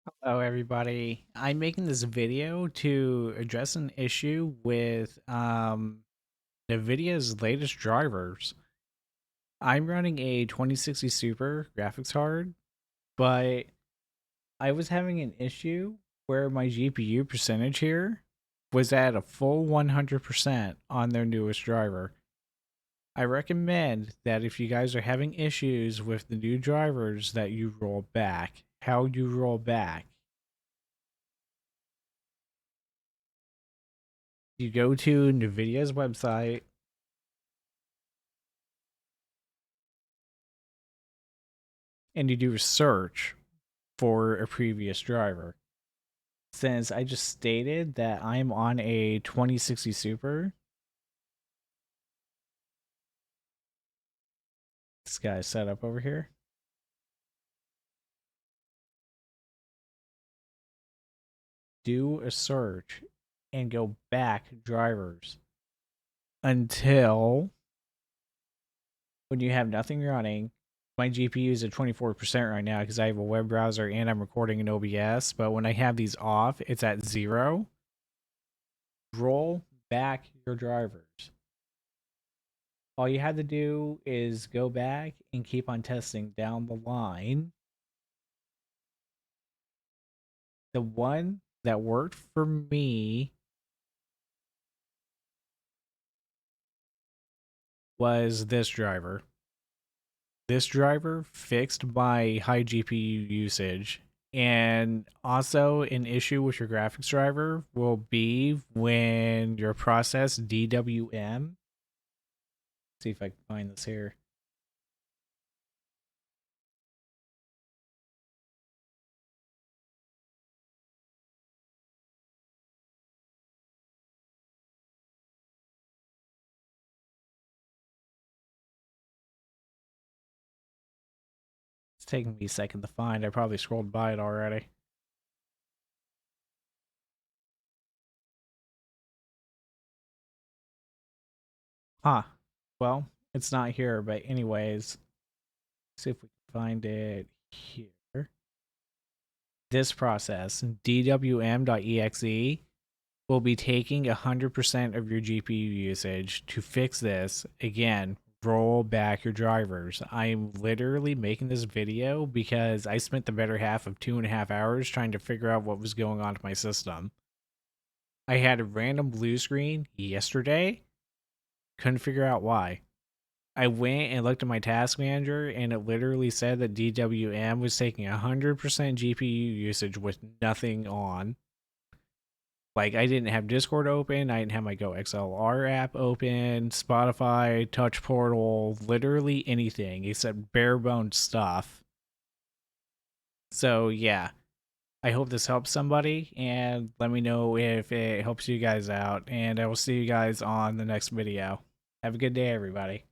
Hello, everybody. I'm making this video to address an issue with Nvidia's latest drivers. I'm running a 2060 Super graphics card, but I was having an issue where my GPU percentage here was at a full 100% on their newest driver. I recommend that if you guys are having issues with the new drivers that you roll back. How you roll back, you go to Nvidia's website and you do a search for a previous driver. Since I just stated that I'm on a 2060 Super, this guy's set up over here. Do a search and go back drivers until when you have nothing running. My GPU is at 24% right now because I have a web browser and I'm recording in OBS. But when I have these off, it's at 0. Roll back your drivers. All you had to do is go back and keep on testing down the line. The one that worked for me was this driver. This driver fixed my high GPU usage. And also, an issue with your graphics driver will be when your process DWM. See if I can find this here. It's taking me a second to find. I probably scrolled by it already. Huh. Well, it's not here, but anyways, see if we can find it here. This process, DWM.exe, will be taking 100% of your GPU usage. To fix this, again, roll back your drivers. I'm literally making this video because I spent the better half of 2.5 hours trying to figure out what was going on with my system. I had a random blue screen yesterday, couldn't figure out why. I went and looked at my task manager and it literally said that DWM was taking 100% GPU usage with nothing on. Like, I didn't have Discord open, I didn't have my Go XLR app open, Spotify, Touch Portal, literally anything except bare bones stuff. So yeah, I hope this helps somebody, and let me know if it helps you guys out, and I will see you guys on the next video. Have a good day, everybody.